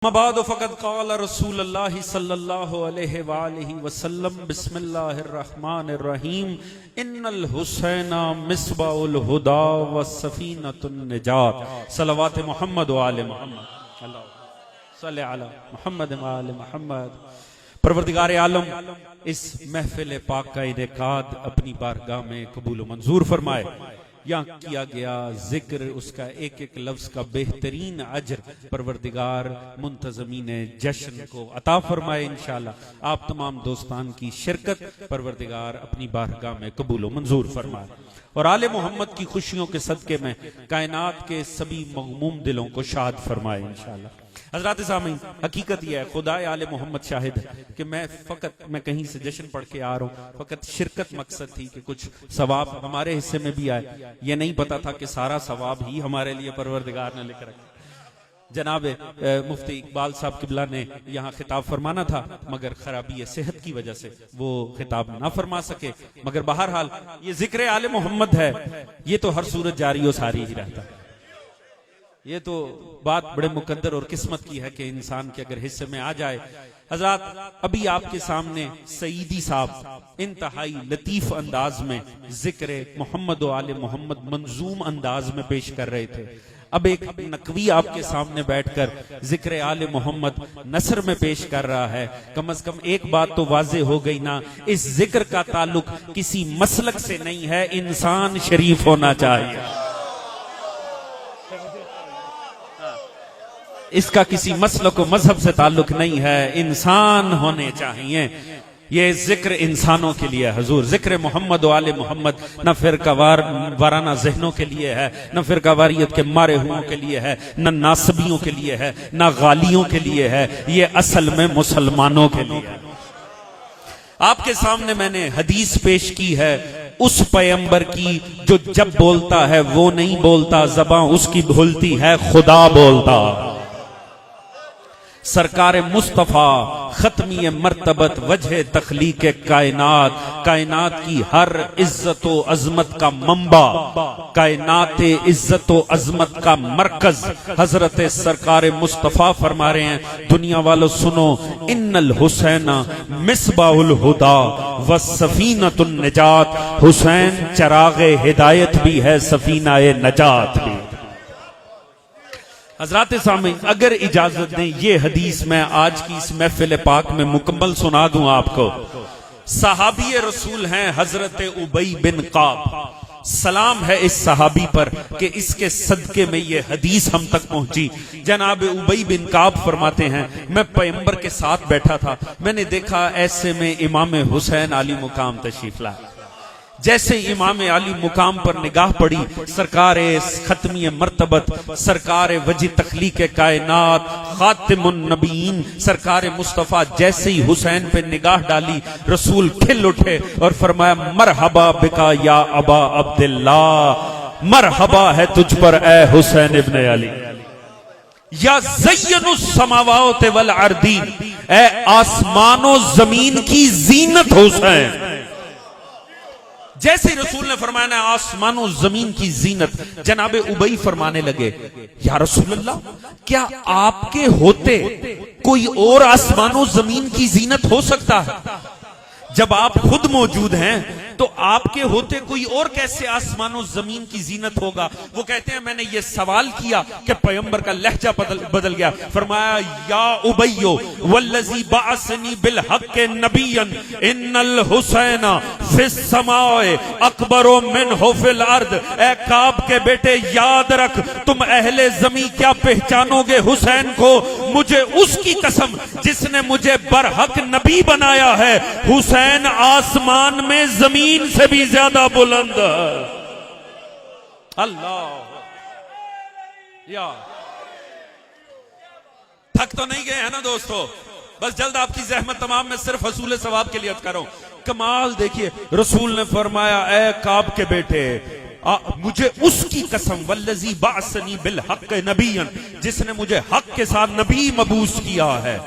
मबाद फ़क़द क़ाल रसूलुल्लाह सल्लल्लाहु अलैहि वालिहि वसल्लम बिस्मिल्लाहिर्रहमानिर्रहीम इन्नल हुसैना मिस्बाउल हुदा व सफ़ीनतुन निजात सलवात मोहम्मद व आले मोहम्मद अल्लाहुम्मा सल्लि अला मोहम्मद व आले मोहम्मद। परवरदिगार आलम इस महफिल पाक का इनेकाद अपनी बारगाह में कबूल व मंजूर फरमाए। यहाँ किया गया जिक्र उसका एक एक लफ्ज का बेहतरीन अजर परवरदिगार मुंतज़मीन जश्न को अता फरमाए। इंशाअल्लाह आप तमाम दोस्तान की शिरकत परवरदिगार अपनी बारगाह में कबूल व मंजूर फरमाए और आले मोहम्मद की खुशियों के सदके में कायनात के सभी मग़मूम दिलों को शाद फरमाए इंशाअल्लाह। हज़रात सामीन, हकीकत यह है, खुदा आले मोहम्मद शाहिद है कि मैं कहीं से जश्न पढ़ के आ रहा हूँ, फकत शिरकत मकसद थी कि कुछ सवाब हमारे हिस्से में भी आए। ये नहीं पता था कि सारा सवाब ही हमारे लिए परवरदिगार ने लिख रखा। जनाब मुफ्ती इकबाल साहब किबला ने यहाँ खिताब फरमाना था, मगर खराबी सेहत की वजह से वो खिताब ना फरमा सके। मगर बहरहाल ये जिक्र आले मोहम्मद है, ये तो हर सूरत जारी और सारी ही रहता है। ये तो बात बड़े मुकद्दर और किस्मत की है कि इंसान के अगर हिस्से में आ जाए। हज़रात अभी आपके सामने सईदी साहब इंतहाई लतीफ अंदाज में जिक्र मोहम्मद व आले मोहम्मद मंजूम अंदाज में पेश कर रहे थे। अब एक नकवी आपके सामने बैठकर जिक्र आले मोहम्मद नसर में पेश कर रहा है। कम से कम एक बात तो वाजे हो गई ना, इस जिक्र का ताल्लुक किसी मसलक से नहीं है, इंसान शरीफ होना चाहिए। इसका किसी मसलक व मजहब से ताल्लुक नहीं है, इंसान होने चाहिए। ये जिक्र इंसानों के लिए है हुजूर, जिक्र मोहम्मद वाले मोहम्मद न फिरका वाराना जहनों के लिए है, न फिरका वारियत के मारे हुओं के लिए है, न नासबियों के लिए है, न गालियों के लिए है, ये असल में मुसलमानों के लिए है। आपके सामने मैंने हदीस पेश की है उस पैगंबर की जो जब बोलता है वो नहीं बोलता, ज़बान उसकी भूलती है, खुदा बोलता। सरकार मुस्तफा खत्मी मर्तबत वजह तखलीक कायनात, कायनात की हर इज्जत व अजमत का मंबा, कायनात इज्जत व अजमत का मरकज हजरत सरकार मुस्तफा फरमा रहे हैं, दुनिया वालों सुनो, इन्नल हुसैना मिसबाहुल हुदा व सफीनतुन निजात। हुसैन चरागे हिदायत भी है, सफीना नजात भी। हज़रात सामीन, अगर इजाजत दें ये हदीस मैं आज की इस महफिल पाक में मुकम्मल सुना दूं आपको। सहाबी रसूल हैं हजरत उबई बिन काब। सलाम है इस सहाबी पर कि इसके सदके में ये हदीस हम तक पहुंची। जनाब उबई बिन काब फरमाते हैं, मैं पैगंबर के साथ बैठा था, मैंने देखा ऐसे में इमाम हुसैन आली मुकाम तशरीफ लाए। जैसे इमाम आली मुकाम पर निगाह पड़ी, सरकार खत्मी मर्तबत, सरकार वजी तखलीक कायनात, खातिमुन नबीन, सरकार मुस्तफा जैसे ही हुसैन पे निगाह डाली, रसूल खिल उठे और फरमाया, मरहबा बिका या अबा अब्दुल्ला, मरहबा है तुझ पर ए हुसैन इब्ने अली, या ज़य्यनुस समावात वल अर्दीन, ए आसमानो जमीन की जीनत हुसैन। जैसे रसूल ने फरमाया आसमानों जमीन की जीनत, जनाबे उबई फरमाने लगे, या रसूलल्लाह, क्या आपके होते कोई और आसमानों जमीन की जीनत हो सकता है? जब आप खुद मौजूद हैं तो आपके होते कोई और कैसे आसमानों जमीन की जीनत होगा? वो कहते हैं, मैंने ये सवाल किया कि पैगंबर का लहजा बदल गया। फरमाया, या उबैयो वल्लज़ी बअसनी बिल हक़ नबिय्यन इन्नल हुसैना फिस समाए अकबरो मिनहु फिल अर्द। ए काब के बेटे, याद रख, तुम अहले जमी क्या पहचानोगे हुसैन को? मुझे उसकी कसम जिसने मुझे बरहक नबी बनाया है, हुसैन आसमान में जमीन से भी ज्यादा बुलंद। अल्लाह, या थक तो नहीं गए हैं ना दोस्तों? बस जल्द आपकी जहमत तमाम में सिर्फ हसूल सवाब के लिए अर्ज कर रहा हूं। कमाल देखिए, रसूल ने फरमाया, ए काब के बेटे, मुझे उसकी कसम, वल्लज़ी बअसनी बिल हक़ नबिय्यन, जिसने मुझे हक के साथ नबी मबूस किया है।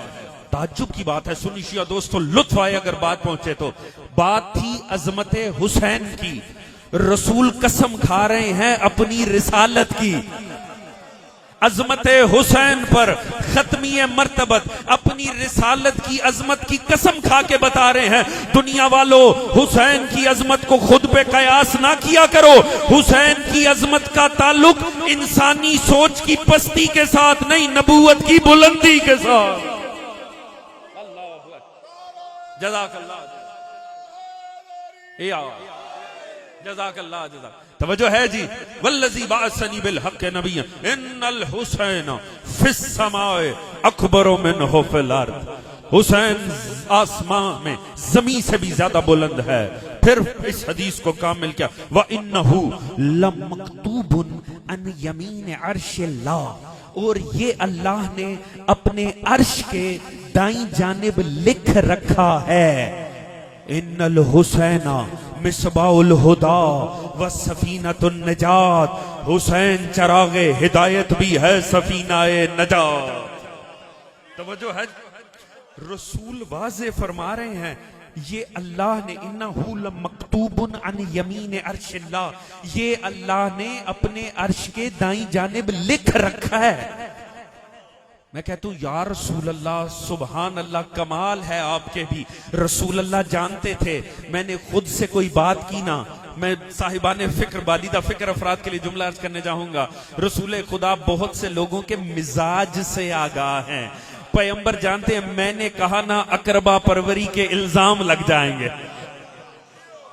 ताज्जुब की बात है, सुनिशिया दोस्तों, लुत्फ आए अगर बात पहुंचे तो। बात थी अजमत हुसैन की, रसूल कसम खा रहे हैं अपनी रिसालत की। अजमत हुसैन पर खत्मिय मर्तबत अपनी रिसालत की अजमत की कसम खा के बता रहे हैं, दुनिया वालों हुसैन की अजमत को खुद पे कयास ना किया करो। हुसैन की अजमत का ताल्लुक इंसानी सोच की पस्ती के साथ नहीं, नबूवत की बुलंदी के साथ। जज़ाकल्लाह, जज़ाकल्लाह, जज़ाक। तवज्जो है जी। वल्लज़ी बाअसनी बिल हक़ नबिय्या इन्नल हुसैन फिस समाए अकबरो मिन्हु फिल अर्द। हुसैन आसमान में जमीन से भी ज्यादा बुलंद है। फिर इस हदीस को कामिल किया, व इन्नहु लमक्तूबुन अन यमीन अर्शिल्लाह, और ये अल्लाह ने अपने अर्श के दाईं जानिब लिख रखा है, इन्नल हुसैना मिसबाउल हुदा व सफीनतुन नजात। हुसैन चरागे हिदायत भी है, सफीनाए नजात। तवज्जो है, रसूल वाज़े फरमा रहे हैं, ये अल्लाह ने इन्नहु लमक्तूबुन अन यमीन अर्शिल्लाह, ये अल्लाह ने अपने अर्श के दाईं जानिब लिख रखा है। मैं कहता हूं या रसूल अल्लाह, सुबहान अल्लाह, कमाल है आपके भी। रसूल अल्लाह जानते थे। मैंने खुद से कोई बात की ना, मैं साहिबाने फिक्र, बालिदा फिक्र अफराद के लिए जुमला अर्ज करने जाऊंगा। रसूल खुदा बहुत से लोगों के मिजाज से आगाह हैं। पैगंबर जानते हैं, मैंने कहा ना अकरबा परवरी के इल्जाम लग जाएंगे।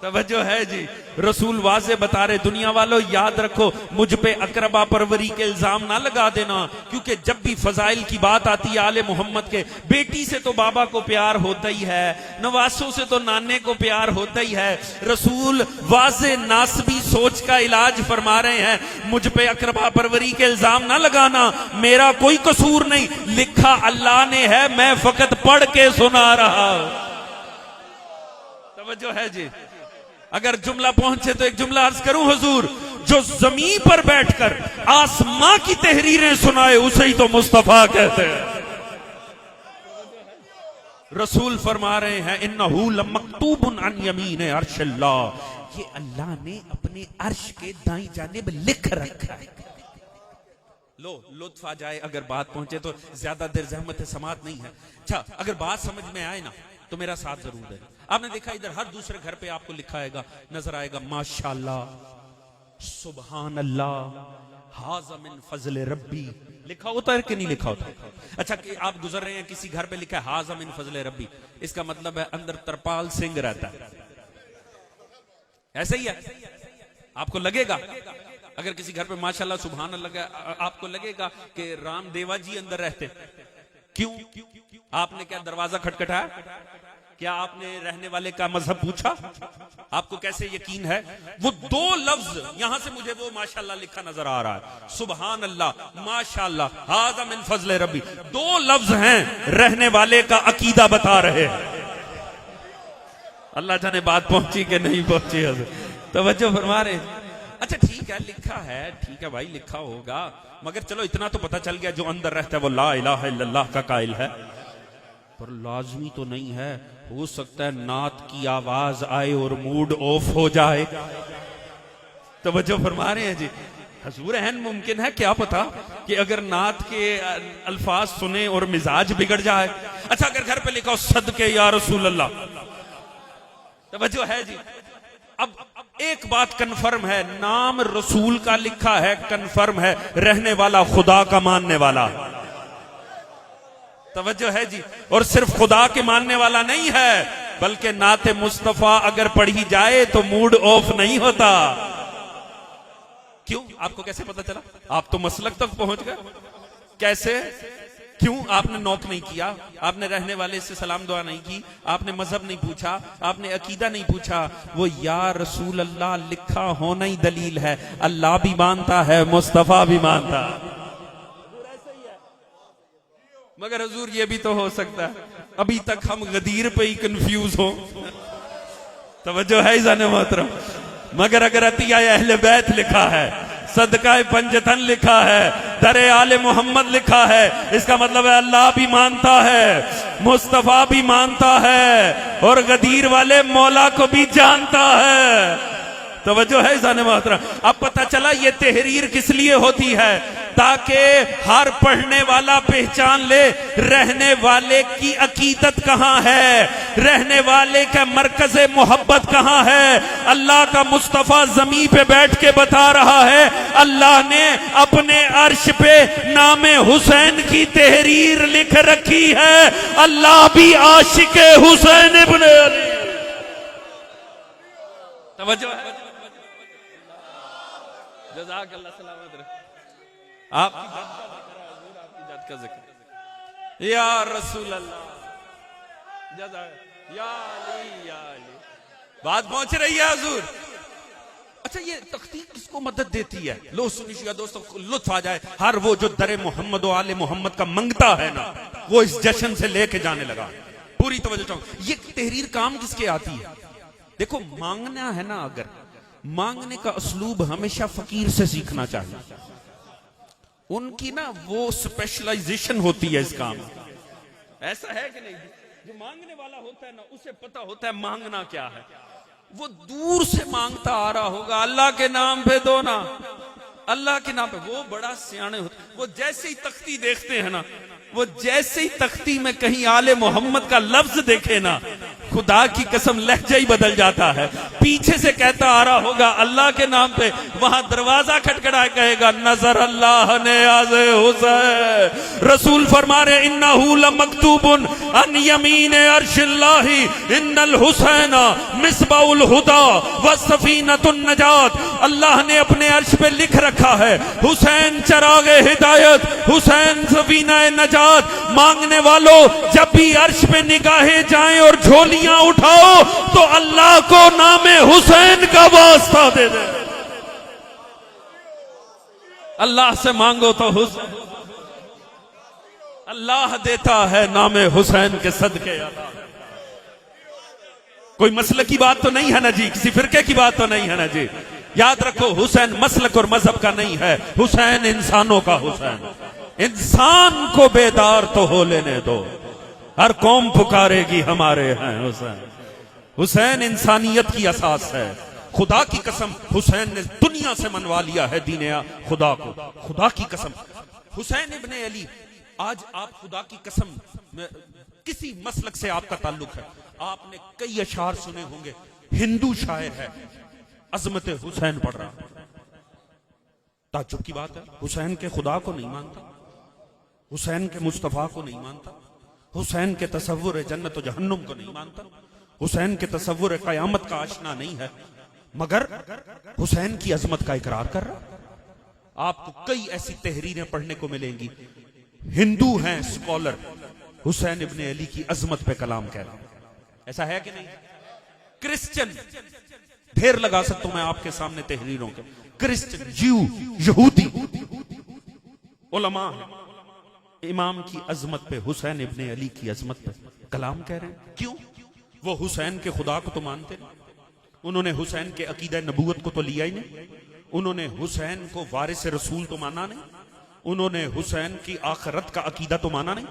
तवज्जो है जी। रसूल वाज़े बता रहे, दुनिया वालों याद रखो, मुझ पे अकरबा परवरी के इल्जाम ना लगा देना, क्योंकि जब भी फजाइल की बात आती है आले मोहम्मद के, बेटी से तो बाबा को प्यार होता ही है, नवासों से तो नाने को प्यार होता ही है। रसूल वाज़े नासबी सोच का इलाज फरमा रहे हैं, मुझ पे अकरबा परवरी के इल्जाम ना लगाना, मेरा कोई कसूर नहीं, लिखा अल्लाह ने है, मैं फकत पढ़ के सुना रहा। तवज्जो है जी। अगर जुमला पहुंचे तो एक जुमला अर्ज करूं हुजूर, जो जमीन पर बैठकर आसमां की तहरीरें सुनाए उसे ही तो मुस्तफा कहते हैं। रसूल फरमा रहे हैं, इन्नहु लमक्तूबुन अन यमीन अर्शिल्लाह, ये अल्लाह ने अपने अर्श के दाईं जानिब लिख रखा है। लो लुत्फ आ जाए, अगर बात पहुंचे तो ज्यादा देर जहमत समात नहीं है। अच्छा, अगर बात समझ में आए ना तो मेरा साथ जरूर है। आपने देखा इधर हर दूसरे घर पे आपको लिखा आएगा, नजर आएगा, माशाल्लाह, सुबहान अल्लाह, हाज़ा मिन फज़ल रब्बी, लिखा होता है कि नहीं लिखा होता? अच्छा, कि आप गुजर रहे हैं, किसी घर पे लिखा है हाज़ा मिन फज़ल रब्बी, इसका मतलब है अंदर तरपाल सिंह रहता है। ऐसा ही है, आपको लगेगा। अगर किसी घर पे माशाल्लाह सुबहान अल्लाह, आपको लगेगा कि रामदेवा जी अंदर रहते। क्यों? आपने क्या दरवाजा खटखटाया? क्या आपने रहने वाले का मजहब पूछा? आपको कैसे यकीन है? वो दो लफ्ज यहां से मुझे वो माशाल्लाह लिखा नजर आ रहा है, सुबहान अल्लाह, माशाल्लाह, हाज़ा मिन फज़ल रब्बी, दो लफ्ज हैं, रहने वाले का अकीदा बता रहे हैं। अल्लाह जाने बात पहुंची कि नहीं पहुंची। तवज्जो फरमा रहे। अच्छा ठीक है, लिखा है, ठीक है भाई, लिखा होगा, मगर चलो इतना तो पता चल गया, जो अंदर रहता है वो ला इलाहा इल्लल्लाह का कायल है। पर लाजमी तो नहीं है, हो सकता है नात की आवाज आए और मूड ऑफ हो जाए। तवज्जो फरमा रहे हैं जी। हुजूर है, मुमकिन है, क्या पता कि अगर नात के अल्फाज सुने और मिजाज बिगड़ जाए। अच्छा, अगर घर पे लिखा हो सदके या रसूल अल्लाह, तवज्जो है जी। अब एक बात कन्फर्म है, नाम रसूल का लिखा है, कन्फर्म है, रहने वाला खुदा का मानने वाला। तवज्जो है जी। और सिर्फ खुदा के मानने वाला नहीं है, बल्कि नाते मुस्तफा अगर पढ़ी जाए तो मूड ऑफ नहीं होता। क्यों? आपको कैसे पता चला? आप तो मसलक तक पहुंच गए। कैसे? क्यों? आपने नौक नहीं किया, आपने रहने वाले से सलाम दुआ नहीं की, आपने मजहब नहीं पूछा, आपने अकीदा नहीं पूछा। वो या रसूल अल्लाह लिखा होना ही दलील है। अल्लाह भी मानता है, मुस्तफा भी मानता है। मगर हुजूर ये भी तो हो सकता है अभी तक हम गदीर पे ही कंफ्यूज हो। तवज्जो है जाने मोहतरम। मगर अगर अतिया अहले बैत लिखा है, सदका पंजतन लिखा है, दरे आले मोहम्मद लिखा है, इसका मतलब है अल्लाह भी मानता है, मुस्तफा भी मानता है, और गदीर वाले मौला को भी जानता है। तवज्जो है जाने मोहतरम। अब पता चला ये तहरीर किस लिए होती है, ताकि हर पढ़ने वाला पहचान ले रहने वाले की अकीदत कहां है, रहने वाले का मरकज मोहब्बत कहां है। अल्लाह का मुस्तफा जमीन पे बैठ के बता रहा है, अल्लाह ने अपने अर्श पे नामे हुसैन की तहरीर लिख रखी है। अल्लाह भी आशिक हुसैन इब्न अली। तवज्जो है, जज़ाकल्लाह सलामत रहे। आपकी जात का जिक्र या रसूल अल्लाह, या अली या अली, बात पहुंच रही है हुजूर। अच्छा, ये तख्ती किसको मदद देती है? लो सुनिए दोस्तों, लुत्फ आ जाए। हर वो जो दरे मोहम्मद और आले मोहम्मद का मंगता है ना, वो इस जश्न से लेके जाने लगा। पूरी तवज्जो चाहूं। ये तहरीर काम किसके आती है? देखो, मांगना है ना, अगर मांगने का असलूब हमेशा फकीर से सीखना चाहिए। उनकी ना वो स्पेशलाइजेशन होती है इस काम में। ऐसा है कि नहीं? जो मांगने वाला होता है ना, उसे पता होता है मांगना क्या है। वो दूर से मांगता आ रहा होगा, अल्लाह के नाम पे दो ना, अल्लाह के नाम पे। वो बड़ा सियाने होते। वो जैसे ही तख्ती देखते हैं ना, वो जैसे ही तख्ती में कहीं आले मोहम्मद का लफ्ज देखे ना, खुदा की कसम लहजा ही बदल जाता है। पीछे से कहता आ रहा होगा अल्लाह के नाम पे, वहां दरवाजा खटखड़ा कहेगा नजर अल्लाह ने आज हुसैन। रसूल फरमा रहे इन्नहु लमक्तूबुन अन यमीन अर्शिल्लाहि इन्नल हुसैना मिसबाउल हुदा व सफीनतुन नजात। अल्लाह ने अपने अर्श पे लिख रखा है, हुसैन चरागे हिदायत, हुसैन सफीना नजात। मांगने वालों, जब भी अर्श पे निगाहें जाएं और झोलियां उठाओ तो अल्लाह को नामे हुसैन का वास्ता दे दे। अल्लाह से मांगो तो हुसैन, अल्लाह देता है नामे हुसैन के सदके। कोई मसले की बात तो नहीं है ना जी, किसी फिरके की बात तो नहीं है ना जी। याद रखो, हुसैन मसलक और मजहब का नहीं है, हुसैन इंसानों का हुसैन। इंसान को बेदार तो हो लेने दो, हर कौम पुकारेगी हमारे हैं हुसैन। हुसैन इंसानियत की असास है। खुदा की कसम, हुसैन ने दुनिया से मनवा लिया है दीन खुदा को। खुदा की कसम, हुसैन इब्ने अली। आज आप खुदा की कसम, किसी मसलक से आपका ताल्लुक है, आपने कई अशार सुने होंगे। हिंदू शायर है, अजमत हुसैन पढ़ रहा। ताज्जुब की बात है, हुसैन के खुदा को नहीं मानता, हुसैन के मुस्तफा को नहीं मानता, हुसैन के तसव्वुर जन्नत और जहन्नुम को नहीं मानता, हुसैन के तसव्वुर कयामत का आशना नहीं है, मगर हुसैन की अजमत का इकरार कर रहा। आपको कई ऐसी तहरीरें पढ़ने को मिलेंगी। हिंदू हैं स्कॉलर, हुसैन इब्ने अली की अजमत पे कलाम कह रहा। ऐसा है कि नहीं? क्रिश्चियन, ढेर लगा सकता हूं मैं आपके सामने तहरीरों के। क्रिश्चियन, ज्यू, यहूदी उलमा इमाम की अजमत पे, हुसैन इब्ने अली की अजमत पे कलाम कह रहे हैं। क्यों? वो हुसैन के खुदा को तो मानते नहीं, उन्होंने हुसैन के अकीदा नबूवत को तो लिया ही नहीं, उन्होंने हुसैन को वारिस रसूल तो माना नहीं, उन्होंने हुसैन की आखिरत का अकीदा तो माना नहीं।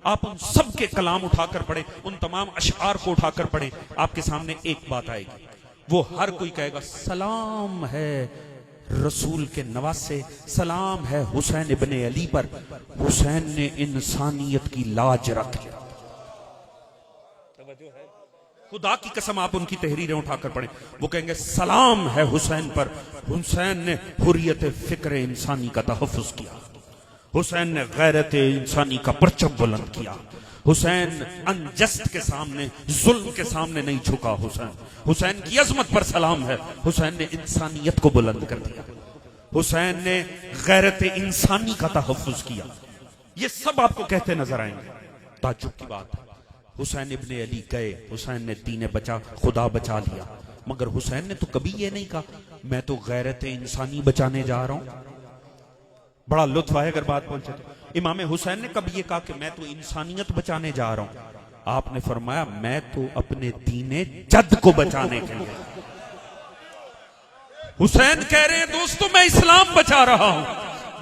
आप उन सब के कलाम उठाकर पढ़े, उन तमाम अशआर को उठाकर पढ़े, आपके सामने एक बात आएगी। वो हर कोई कहेगा सलाम है रसूल के नवासे, सलाम है हुसैन इब्ने अली पर, हुसैन ने इंसानियत की लाज रखी। खुदा की कसम, आप उनकी तहरीरें उठाकर पढ़ें, वो कहेंगे सलाम है हुसैन पर, हुसैन ने हुर्रियत फिक्र इंसानी का तहफ़्फ़ुज़ किया, हुसैन ने गैरत इंसानी का परचम बुलंद किया, हुसैन अनजस्ट के सामने, जुल्म के सामने नहीं झुका। हुसैन की अजमत पर सलाम है, हुसैन ने इंसानियत को बुलंद कर दिया, हुसैन ने गैरत इंसानी का तहफ़्फ़ुज़ किया। ये सब आपको कहते नजर आएंगे। ताज्जुब की बात है, हुसैन इब्ने अली गए, हुसैन ने दीन बचा, खुदा बचा लिया, मगर हुसैन ने तो कभी ये नहीं कहा मैं तो गैरत इंसानी बचाने जा रहा हूं। बड़ा लुत्फ आए अगर बात पहुंचे तो। इमाम हुसैन ने कभी ये कहा कि मैं तो इंसानियत बचाने जा रहा हूं? आपने फरमाया मैं तो अपने दीने जद को बचाने के लिए। हुसैन कह रहे हैं दोस्तों मैं इस्लाम बचा रहा हूं,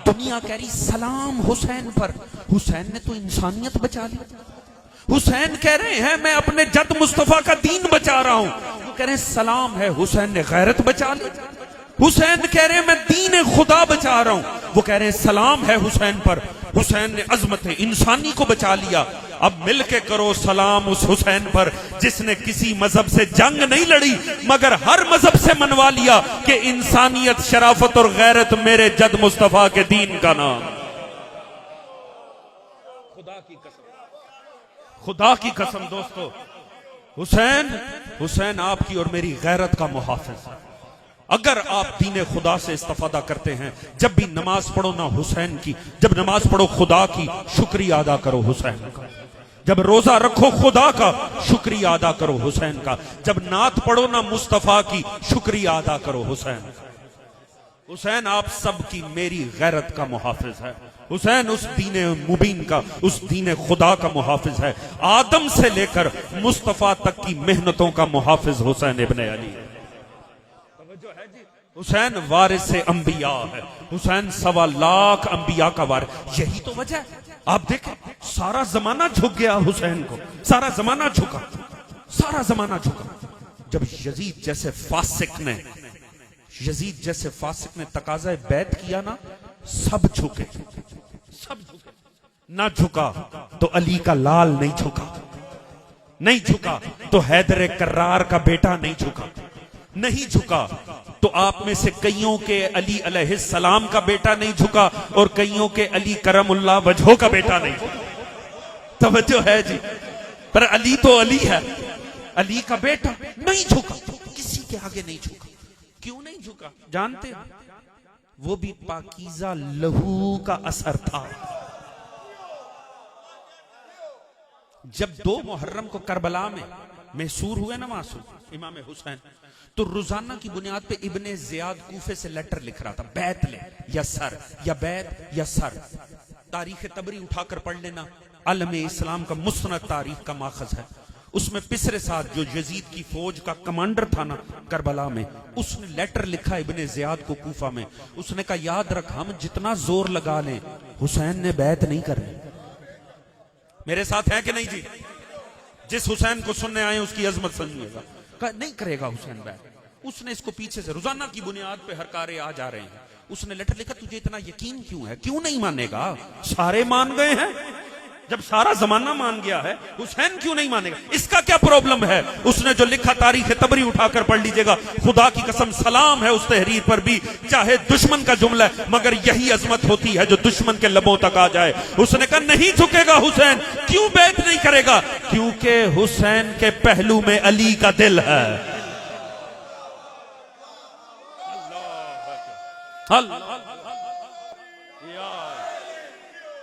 दुनिया कह रही सलाम हुसैन पर, हुसैन ने तो इंसानियत बचा ली। हुसैन कह रहे हैं मैं अपने जद मुस्तफा का दीन बचा रहा हूं, कह रहे हैं सलाम है, हुसैन ने गैरत बचा ली। हुसैन कह रहे हैं मैं दीन खुदा बचा रहा हूं, वो कह रहे हैं सलाम है हुसैन पर। हुसैन ने अजमत इंसानी को बचा लिया। अब मिलके करो सलाम उस हुसैन पर जिसने किसी मजहब से जंग नहीं लड़ी मगर हर मजहब से मनवा लिया कि इंसानियत, शराफत और गैरत मेरे जद मुस्तफा के दीन का नाम। खुदा की कसम, खुदा की कसम दोस्तों, हुसैन आपकी और मेरी गैरत का मुहाफिज है। अगर आप दीन खुदा से इस्तेफादा करते हैं, जब भी नमाज पढ़ो ना हुसैन की, जब नमाज पढ़ो खुदा की, शुक्रिया अदा करो हुसैन का। जब रोजा रखो खुदा का, शुक्रिया अदा करो हुसैन का। जब नात पढ़ो ना मुस्तफा की, शुक्रिया अदा करो हुसैन। हुसैन आप सब की मेरी गैरत का मुहाफिज है। हुसैन उस दीन मुबीन का, उस दीन खुदा का मुहाफिज है। आदम से लेकर मुस्तफा तक की मेहनतों का मुहाफिज हुसैन इब्ने अली है। हुसैन वारिस अंबिया है। हुसैन 1.25 लाख अंबिया का वारिस। यही तो वजह है, आप देखें सारा जमाना झुक गया हुसैन को, सारा जमाना झुका, सारा जमाना झुका। जब यजीद जैसे फासिक ने तकाज़ा बैत किया ना, सब झुके, सब झुके। ना झुका तो अली का लाल नहीं झुका, नहीं झुका तो हैदर कर्रार का बेटा नहीं झुका, नहीं झुका तो आप में से कईयों के अली अलैहिस्सलाम का बेटा नहीं झुका और कईयों के अली करमुल्लाह वजहो का बेटा नहीं झुका। तवज्जो है जी, पर अली तो अली है, अली का बेटा नहीं झुका, किसी के आगे नहीं झुका। क्यों नहीं झुका जानते हो? वो भी पाकीज़ा लहू का असर था। जब 2 मुहर्रम को करबला में महसूर हुए ना मासूम इमाम हुसैन, तो रोजाना की बुनियाद पे इब्ने जियाद कूफे से लेटर लिख रहा था, बैत ले या सर, या बैत या सर। तारीख तबरी उठाकर पढ़ लेना, आलम इस्लाम का मुस्नद तारीख का माखज है। उसमें पिसरे साथ जो यजीद की फौज का कमांडर था ना करबला में, उसने लेटर लिखा इब्ने जियाद को कूफा में। उसने कहा याद रख, हम जितना जोर लगा लें हुसैन ने बैत नहीं करनी। मेरे साथ है कि नहीं जी? जिस हुसैन को सुनने आए उसकी अजमत समझिएगा, नहीं करेगा हुसैन बैत। उसने इसको पीछे से रोजाना की बुनियाद पे हर कारे आ जा रहे हैं, उसने लेटर लिखा तुझे इतना यकीन क्यों है, क्यों नहीं मानेगा? सारे मान गए हैं, जब सारा जमाना मान गया है, हुसैन क्यों नहीं मानेगा? इसका क्या प्रॉब्लम है? उसने जो लिखा तारीख तबरी उठाकर पढ़ लीजिएगा। खुदा की कसम सलाम है उस तहरीर पर भी, चाहे दुश्मन का जुमला है, मगर यही अजमत होती है जो दुश्मन के लबों तक आ जाए। उसने कहा नहीं झुकेगा हुसैन। क्यों बैत नहीं करेगा? क्योंकि हुसैन के पहलू में अली का दिल है।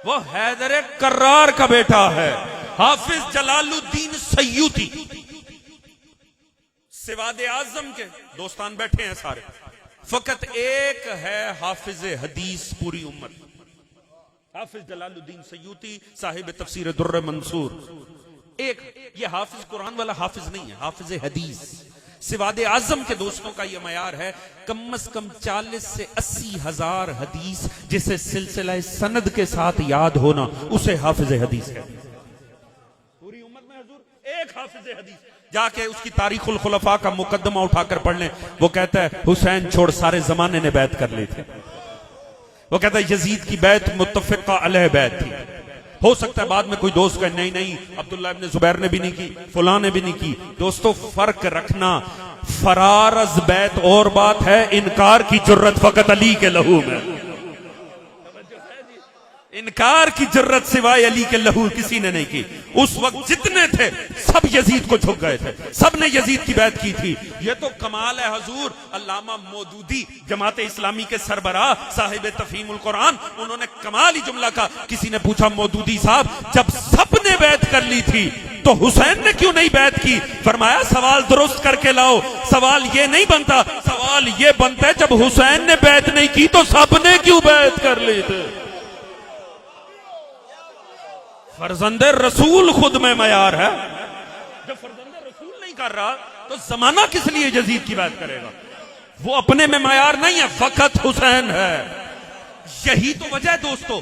वो हैदर कर्रार का बेटा है, हाफिज जलालुद्दीन सय्यूती। सिवादे आजम के दोस्तान बैठे हैं सारे, फकत एक है हाफिज हदीस पूरी उम्मत, हाफिज जलालुद्दीन सय्यूती साहिब तफसीर दुर्र मंसूर। एक ये हाफिज कुरान वाला हाफिज नहीं है, हाफिज हदीस। सिवादे आजम के दोस्तों का यह मयार है कम से कम 40 से 80 हजार हदीस जिसे सिलसिला सनद के साथ याद होना, उसे हाफिज हदीस है। पूरी उम्मत में हुजूर एक हाफिज हदीस। जाके उसकी तारीखुल खुलफा का मुकद्दमा उठाकर पढ़ लें। वो कहता है हुसैन छोड़ सारे जमाने ने बैत कर ली थी। वो कहता है यजीद की बैत मुत्तफिका अलैह बैत थी। हो सकता है बाद में कोई दोस्त कहे नहीं नहीं अब्दुल्लाह इब्न जुबैर ने भी नहीं की, फुला ने भी नहीं की। दोस्तों फर्क रखना, फरारज बैत और बात है, इनकार की जुर्रत फकत अली के लहू में। इनकार की जुर्रत सिवाय अली के लहू किसी ने नहीं की। उस वक्त जितने थे सब यजीद को झुक गए थे, सब ने यजीद की बैत की थी। ये तो कमाल है हुजूर। अल्लामा मौदूदी जमात इस्लामी के सरबराह साहिब तफहीमुल कुरान, उन्होंने कमाल ही जुमला का। किसी ने पूछा मौदूदी साहब जब सब ने बैत कर ली थी तो हुसैन ने क्यों नहीं बैत की? फरमाया सवाल दुरुस्त करके लाओ। सवाल ये नहीं बनता, सवाल ये बनता है जब हुसैन ने बैत नहीं की तो सब ने क्यों बैत कर ली थे? फर्जंदे रसूल खुद में मयार है। जब फर्जंदे रसूल नहीं कर रहा तो जमाना किस लिए यजीद की बात करेगा? वो अपने में मयार नहीं है, फकत हुसैन है। यही तो वजह है दोस्तों,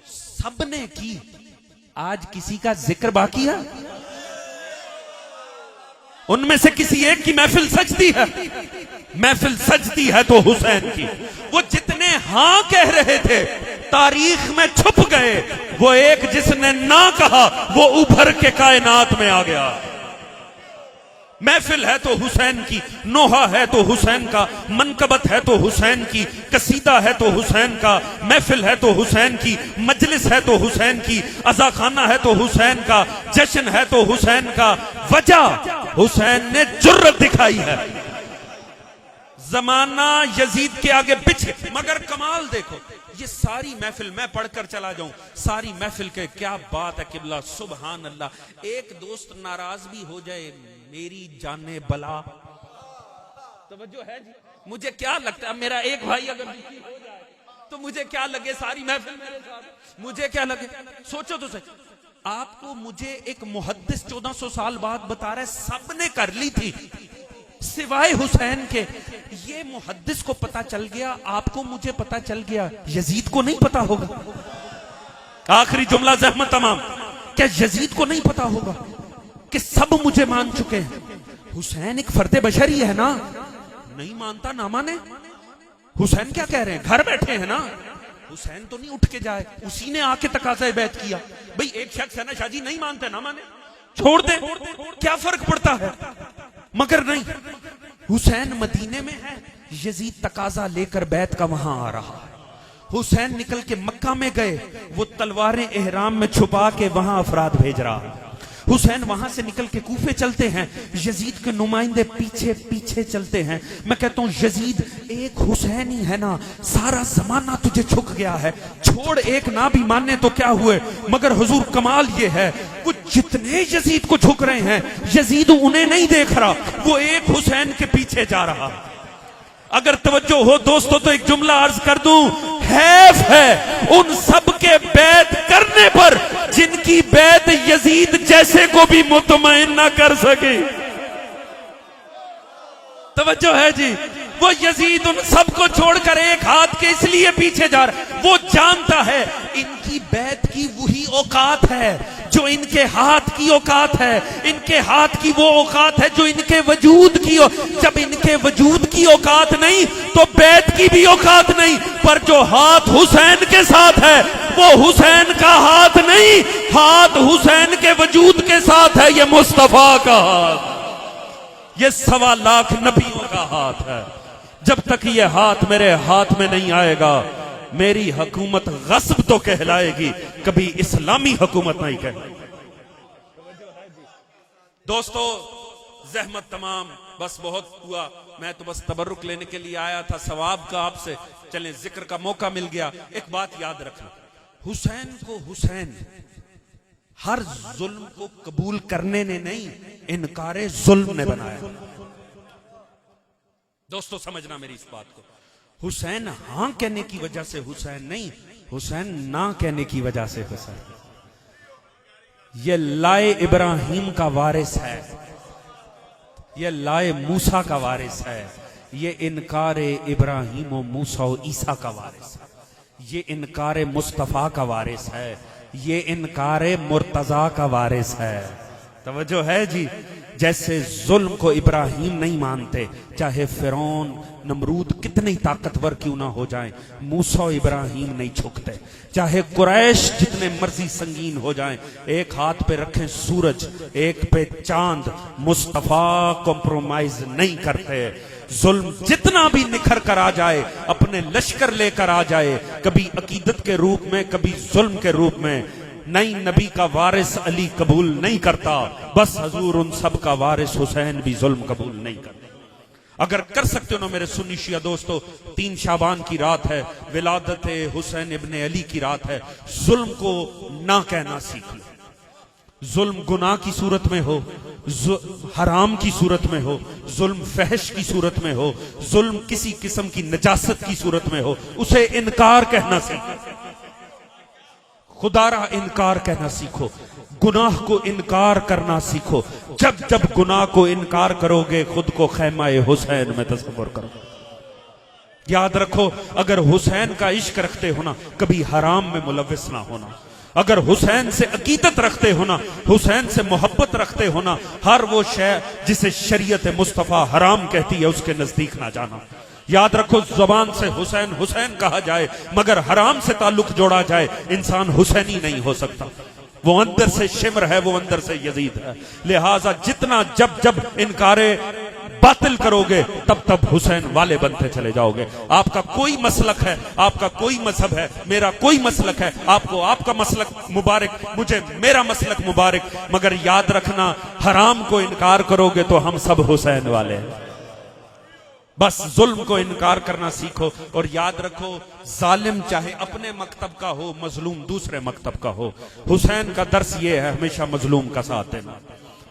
सबने की। आज किसी का जिक्र बाकी है? उनमें से किसी एक की महफिल सजती है? महफिल सजती है तो हुसैन की। वो जितने हां कह रहे थे तारीख में छुप गए, वो एक जिसने ना कहा वो उभर के कायनात में आ गया। महफिल है तो हुसैन की, नोहा है तो हुसैन का, मनकबत है तो हुसैन की, कसीदा है तो हुसैन का, महफिल है तो हुसैन की, मजलिस है तो हुसैन की, अज़ाखाना है तो हुसैन का, जश्न है तो हुसैन का। वजह हुसैन ने जुर्रत दिखाई है। जमाना यजीद के आगे पीछे, मगर कमाल देखो, ये सारी महफिल मैं पढ़कर चला जाऊं, सारी महफिल के क्या बात है किबला, सुबहान अल्लाह। एक दोस्त नाराज भी हो जाए, मेरी जाने बला। तवज्जो है जी? मुझे क्या लगता है, मेरा एक भाई अगर दुखी हो जाए तो मुझे क्या लगे, सारी महफिल मेरे साथ, मुझे क्या लगे? सोचो तो सही। आपको मुझे एक मुहद्दिस 1400 साल बाद बता रहा है सबने कर ली थी सिवाय हुसैन के। ये मुहद्दिस को पता चल गया, आपको मुझे पता चल गया, यजीद को नहीं पता होगा। आखिरी जुमला ज़हमत तमाम, क्या यजीद को नहीं पता होगा कि सब मुझे मान चुके हैं? हुसैन एक फर्दे बशरी है ना, नहीं मानता ना माने। हुसैन क्या कह रहे हैं, घर बैठे हैं ना, हुसैन तो नहीं उठ के जाए, उसी ने आके तकाज़ा बैत किया। भाई एक शख्स है ना शाहजी, नहीं मानते ना माने, छोड़ दे, क्या फर्क पड़ता है? मगर नहीं, हुसैन मदीने में है, यजीद तकाजा लेकर बैत का वहां आ रहा है। हुसैन निकल के मक्का में गए, वो तलवारें एहराम में छुपा के वहां अफराद भेज रहा है। हुसैन वहां से निकल के कूफे चलते हैं, यजीद के नुमाइंदे पीछे पीछे चलते हैं। मैं कहता हूं यजीद एक हुसैन ही है ना, सारा जमाना तुझे झुक गया है, छोड़ एक ना भी माने तो क्या हुए। मगर हुजूर कमाल ये है, वो जितने यजीद को झुक रहे हैं, यजीद उन्हें नहीं देख रहा, वो एक हुसैन के पीछे जा रहा। अगर तवज्जो हो दोस्तों तो एक जुमला अर्ज कर दूं, हैफ है उन सब के बैत करने पर जिनकी बैत यजीद जैसे को भी मुतमईन ना कर सके। तवज्जो है जी? वो यजीद उन सबको छोड़कर एक हाथ के इसलिए पीछे जा रहा, वो जानता है इनकी बैत की वही औकात है जो इनके हाथ की औकात है, इनके हाथ की वो औकात है जो इनके वजूद की। जब इनके वजूद की औकात नहीं तो बैत की भी औकात नहीं, पर जो हाथ हुसैन के साथ है वो हुसैन का हाथ नहीं, हाथ हुसैन के वजूद के साथ है। ये मुस्तफा का हाथ, ये 1.25 लाख नबियों का हाथ है। जब तक ये हाथ मेरे हाथ में नहीं आएगा, मेरी हुकूमत गस्ब तो कहलाएगी, कभी इस्लामी हुकूमत नहीं कहलाएगी। दोस्तों ज़हमत तमाम, बस बहुत हुआ, मैं तो बस तबर्रुक लेने के लिए आया था, सवाब का आपसे चलें जिक्र का मौका मिल गया। एक बात याद रखना, हुसैन को हुसैन हर जुल्म को कबूल करने ने नहीं, इनकारे जुल्म ने बनाया। दोस्तों समझना मेरी इस बात को, हुसैन हां कहने की वजह से हुसैन नहीं, हुसैन ना कहने की वजह से हुसैन। ये लाए इब्राहिम का वारिस है, ये लाए मूसा का वारिस है, ये इनकारे इब्राहिम और मूसा और ईसा का वारिस है, ये इनकारे मुस्तफा का वारिस है, ये इनकारे मुर्तजा का वारिस है। तवज्जो है जी? जैसे जुल्म को इब्राहिम नहीं मानते, चाहे फिरौन नमरूद कितने ताकतवर क्यों ना हो जाएं, मूसा इब्राहिम नहीं झुकते। चाहे कुरैश जितने मर्जी संगीन हो जाएं, एक हाथ पे रखें सूरज, एक पे चांद, मुस्तफा कॉम्प्रोमाइज नहीं करते। जुल्म जितना भी निखर कर आ जाए, अपने लश्कर लेकर आ जाए, कभी अकीदत के रूप में, कभी जुल्म के रूप में, नहीं नबी का वारिस अली कबूल नहीं करता, बस हजूर उन सब का वारिस हुसैन भी जुल्म कबूल नहीं करता। अगर कर सकते हो ना मेरे सुन्नी शिया दोस्तों, 3 शाबान की रात है, विलादत हुसैन इब्ने अली की रात है, जुल्म को ना कहना सीख लो। जुल्म गुनाह की सूरत में हो, हराम की सूरत में हो, जुल्म फहश की सूरत में हो, जुल्म किसी किस्म की नजासत की सूरत में हो, उसे इनकार कहना सीखो। खुदारा इनकार कहना सीखो, गुनाह को इनकार करना सीखो। जब जब गुनाह को इनकार करोगे, खुद को खैमाए हुसैन में तस्वर करो। याद रखो, अगर हुसैन का इश्क रखते हो ना, कभी हराम में मुलविस ना होना। अगर हुसैन से अकीदत रखते हो ना, हुसैन से मोहब्बत रखते हो ना, हर वो शय जिसे शरीयत मुस्तफ़ा हराम कहती है उसके नजदीक ना जाना। याद रखो, जुबान से हुसैन हुसैन कहा जाए मगर हराम से ताल्लुक जोड़ा जाए, इंसान हुसैनी नहीं हो सकता। वो अंदर से शिमर है, वो अंदर से यजीद है। लिहाजा जितना जब जब इनकारे बातिल करोगे तब तब हुसैन वाले बनते चले जाओगे। आपका कोई मसलक है, आपका कोई मजहब है, मेरा कोई मसलक है, आपको आपका मसलक मुबारक, मुझे मेरा मसलक मुबारक, मगर याद रखना हराम को इनकार करोगे तो हम सब हुसैन वाले हैं। बस जुल्म को इनकार करना सीखो और याद रखो, जालिम चाहे अपने मकतब का हो, मजलूम दूसरे मकतब का हो, हुसैन का दर्स ये है हमेशा मजलूम का साथ देना,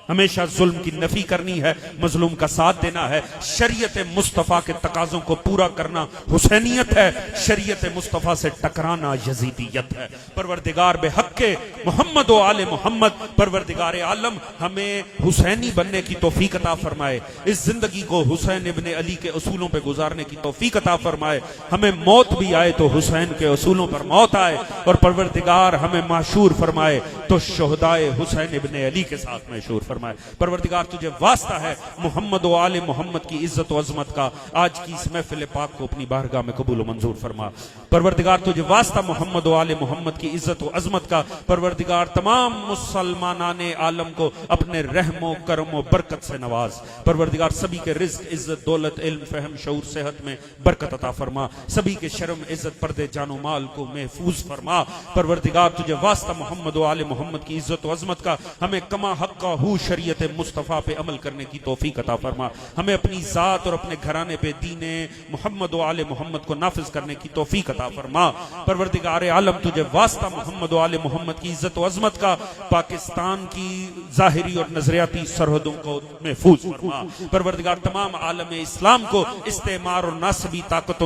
हमेशा जुल्म की नफी करनी है, मजलूम का साथ देना है। शरीयत मुस्तफ़ा के तकाजों को पूरा करना हुसैनियत है, शरीयत मुस्तफ़ा से टकराना यजीदियत है। परवरदिगार बेहक़ मोहम्मद व आले मोहम्मद, परवरदिगार आलम हमें हुसैनी बनने की तौफीक अता फरमाए, इस जिंदगी को हुसैन इब्ने अली के उसूलों पर गुजारने की तौफीक अता फरमाए। हमें मौत भी आए तो हुसैन के उसूलों पर मौत आए, और परवरदिगार हमें माशूर फरमाए तो शोहदाए हुसैन इब्ने अली के साथ माशूर फरमाए। परवरदिगार तुझे वास्ता है मोहम्मद व आले मोहम्मद की इज्जत व अजमत का, आज की इस महफिल पाक को अपनी बारगाह में कबूल व मंजूर फरमा। परवरदिगार तुझे वास्ता मोहम्मद व आले मोहम्मद की इज्जत व अजमत का, परवरदिगार तमाम मुसलमानाने आलम को अपने रहमो करमो बरकत से नवाज। परवरदिगार सभी के रिज्क इज्जत दौलत इल्म फहम शऊर सेहत में बरकत अता फरमा, सभी के शर्म इज्जत पर्दे जानो माल को महफूज फरमा। परवरदिगार तुझे वास्ता मोहम्मद व आले मोहम्मद की इज्जत व अजमत का, हमें कमा हक्का हु शरीयत मुस्तफ़ा पे अमल करने की तौफीक अता फरमा, हमें अपनी जात और अपने घराने पे दीने मोहम्मद व आले मोहम्मद को नाफिज करने की तौफीक अता फरमा। परवरदिगार आलम तुझे वास्ता मोहम्मद व आले मोहम्मद की इज्जत व अजमत का, पाकिस्तान की जाहिरी और नजरियाती सरहदों को महफूज फरमा। परवरदिगार तमाम आलम इस्लाम को इस्तेमार और नासबी ताकतों